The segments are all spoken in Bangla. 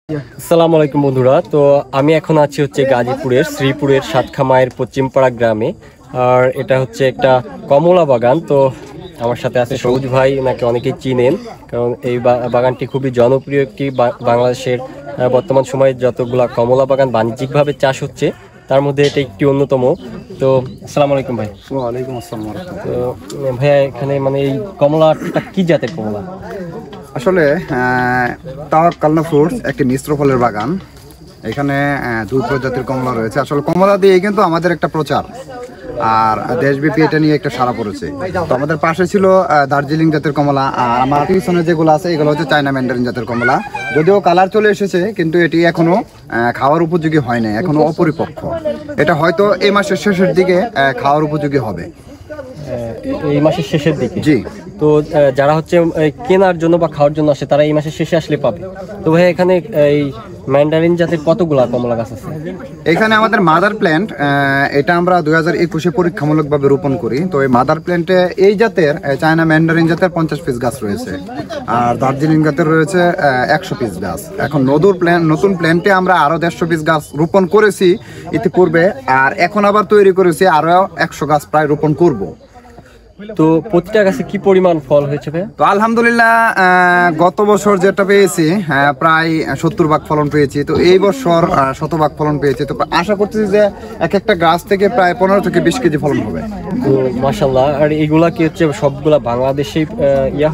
আসসালামু আলাইকুম বন্ধুরা। তো আমি এখন আছি হচ্ছে গাজীপুরের শ্রীপুরের সাতখামায়ের পশ্চিমপাড়া গ্রামে। আর এটা হচ্ছে একটা কমলা বাগান। তো আমার সাথে আছে সবুজ ভাই, ওনাকে অনেকেই চিনেন কারণ এই বাগানটি খুবই জনপ্রিয় একটি বাংলাদেশের বর্তমান সময়ে যতগুলা কমলা বাগান বাণিজ্যিকভাবে চাষ হচ্ছে তার মধ্যে এটা একটি অন্যতম। তো আসসালামু আলাইকুম ভাই। ওয়ালাইকুম আসসালাম। তো ভাইয়া এখানে মানে এই কমলাটা কি জাতের কমলা? আসলে তাওয়াক্কালনা ফ্রুটস একটি মিশ্র ফলের বাগান। এখানে দুই প্রজাতির কমলা রয়েছে। আসলে কমলা দিয়ে কিন্তু আমাদের একটা প্রচার, আর দেশব্যাপী এটা নিয়ে একটা সাড়া পড়েছে। তো আমাদের পাশে ছিল দার্জিলিং জাতের কমলা, আর আমার পিছনে যেগুলো আছে এগুলো হচ্ছে চায়না ম্যান্ডারিন জাতের কমলা। যদিও কালার চলে এসেছে কিন্তু এটি এখনো খাওয়ার উপযোগী হয় না, এখনো অপরিপক্ক। এটা হয়তো এই মাসের শেষের দিকে খাওয়ার উপযোগী হবে। এই মাসের শেষের দিকে? জি। তো যারা হচ্ছে কেনার জন্য বা খাওয়ার জন্য আসে তারা এই মাসের শেষে আসলে পাবে। তো ভাই এখানে এই ম্যান্ডারিন জাতের কতগুলা কমলা গাছ আছে? এখানে আমাদের মাদার প্ল্যান্ট, এটা আমরা 2021-এ পরীক্ষামূলকভাবে রোপণ করি। তো এই মাদার প্ল্যান্টে এই জাতের চায়না ম্যান্ডারিন জাতের 50 পিস গাছ রয়েছে, আর দার্জিলিং জাতের রয়েছে 100 পিস গাছ। এখন নতুন প্ল্যান্টে আমরা আরো 150 পিস গাছ রোপণ করেছি ইতিপূর্বে, আর এখন আবার তৈরি করেছি আরো 100 গাছ প্রায় রোপণ করব। তো প্রতিটা গাছে কি পরিমাণ ফল হয়েছে ভাই? তো আলহামদুলিল্লাহ, গত বছর যেটা পেয়েছি প্রায় 70 ভাগ ফলন পেয়েছি। তো এই বছর 100 ভাগ ফলন পেয়েছি। তো আশা করতেছি যে এক একটা গাছ থেকে প্রায় 15 থেকে 20 কেজি ফলন হবে। তো মাশাআল্লাহ। আর এগুলা কি হচ্ছে সবগুলা বাংলাদেশেই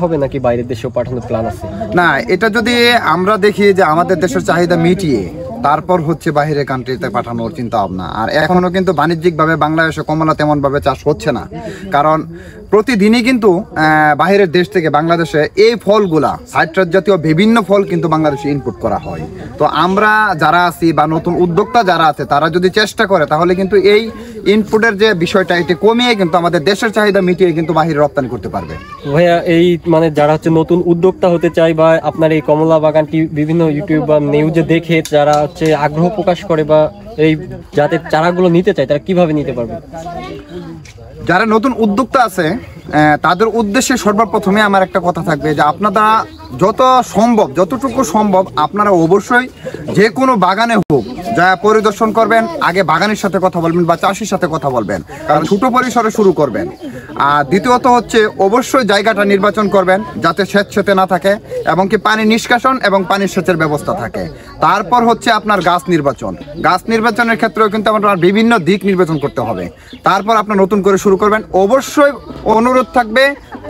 হবে নাকি বাইরের দেশেও পাঠানোর প্ল্যান আছে? না, এটা যদি আমরা দেখি যে আমাদের দেশের চাহিদা মিটিয়ে তারপর হচ্ছে বাইরে কান্ট্রিতে পাঠানোর চিন্তা ভাবনা। আর এখনো কিন্তু বাণিজ্যিকভাবে বাংলাদেশে কমলা তেমন ভাবে চাষ হচ্ছে না, কারণ প্রতিদিনই কিন্তু বাইরের দেশ থেকে বাংলাদেশে এই ফলগুলা সাইট্রাস জাতীয় বিভিন্ন ফল কিন্তু বাংলাদেশে ইনপুট করা হয়। তো আমরা যারা আছি বা নতুন উদ্যোক্তা যারা আছে তারা যদি চেষ্টা করে তাহলে কিন্তু এই ইনপুটের যে বিষয়টা এটি কমিয়ে কিন্তু আমাদের দেশের চাহিদা মিটিয়ে কিন্তু বাইরে রপ্তানি করতে পারবে। ভাইয়া এই মানে যারা হচ্ছে নতুন উদ্যোক্তা হতে চায় বা আপনার এই কমলা বাগানটি বিভিন্ন ইউটিউব বা নিউজে দেখে যারা হচ্ছে আগ্রহ প্রকাশ করে বা এই জাতের চারাগুলো নিতে চায় তারা কিভাবে নিতে পারবে? যারা নতুন উদ্যোক্তা আছে তাদের উদ্দেশ্যে সর্বপ্রথমে আমার একটা কথা থাকবে যে আপনারা যতটুকু সম্ভব আপনারা অবশ্যই যে কোনো বাগানে হোক যা পরিদর্শন করবেন, আগে বাগানের সাথে কথা বলবেন বা চাষির সাথে কথা বলবেন, কারণ ছোট পরিসরে শুরু করবেন। আর দ্বিতীয়ত হচ্ছে অবশ্যই জায়গাটা নির্বাচন করবেন যাতে স্যাঁতসেঁতে না থাকে এবং কি পানি নিষ্কাশন এবং পানির সেচের ব্যবস্থা থাকে। তারপর হচ্ছে আপনার গাছ নির্বাচনের ক্ষেত্রেও কিন্তু আপনার বিভিন্ন দিক নির্বাচন করতে হবে। তারপর আপনার নতুন করে শুরু করবেন। অবশ্যই অনুরোধ থাকবে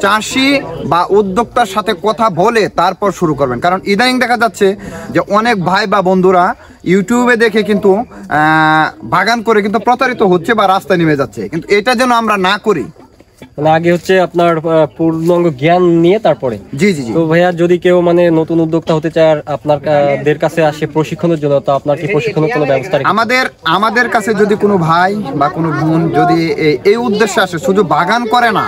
চাষি বা উদ্যোক্তার সাথে কথা বলে তারপর শুরু করবেন, কারণ ইদানিং দেখা যাচ্ছে যে অনেক ভাই বা বন্ধুরা ইউটিউবে দেখে কিন্তু বাগান করে কিন্তু প্রতারিত হচ্ছে বা রাস্তায় নেমে যাচ্ছে। কিন্তু এটা যেন আমরা না করি, মানে আগে হচ্ছে আপনার পূর্ণাঙ্গ জ্ঞান নিয়ে তারপরে। জি জি জি। তো ভাইয়া যদি কেউ মানে নতুন উদ্যোক্তা হতে চায় আর আপনাদের কাছে আসে প্রশিক্ষণের জন্য, তো আপনার কি প্রশিক্ষণের কোনো ব্যবস্থা? আমাদের কাছে যদি কোনো ভাই বা কোনো বোন যদি এই উদ্দেশ্যে আসে, শুধু বাগান করে না,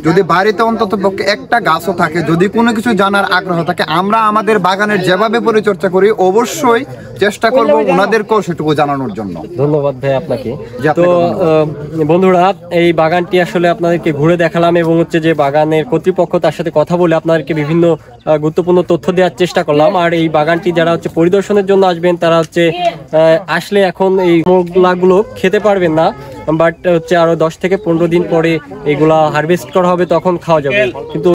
যদি বাড়িতে অন্তত পক্ষে একটা গাছও থাকে, যদি কোনো কিছু জানার আগ্রহ থাকে, আমরা আমাদের বাগানের যেভাবে পরিচর্যা করি অবশ্যই চেষ্টা করব ওনাদেরকেও সেটুকু জানানোর জন্য। ধন্যবাদ ভাই আপনাকে। তো বন্ধুরা, এই বাগানটি আসলে আপনাদেরকে ঘুরে দেখালাম এবং হচ্ছে যে বাগানের কর্তৃপক্ষ তার সাথে কথা বলে আপনাদেরকে বিভিন্ন গুরুত্বপূর্ণ তথ্য দেওয়ার চেষ্টা করলাম। আর এই বাগানটি যারা হচ্ছে পরিদর্শনের জন্য আসবেন তারা হচ্ছে আসলে এখন এই কমলাগুলো খেতে পারবেন না, বাট হচ্ছে আরো 10 থেকে 15 দিন পরে এগুলা হারভেস্ট করা হবে, তখন খাওয়া যাবে। কিন্তু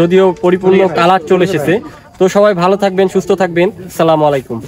যদিও পরিপূর্ণ কালার চলে এসেছে। তো সবাই ভালো থাকবেন, সুস্থ থাকবেন। আসসালামু আলাইকুম।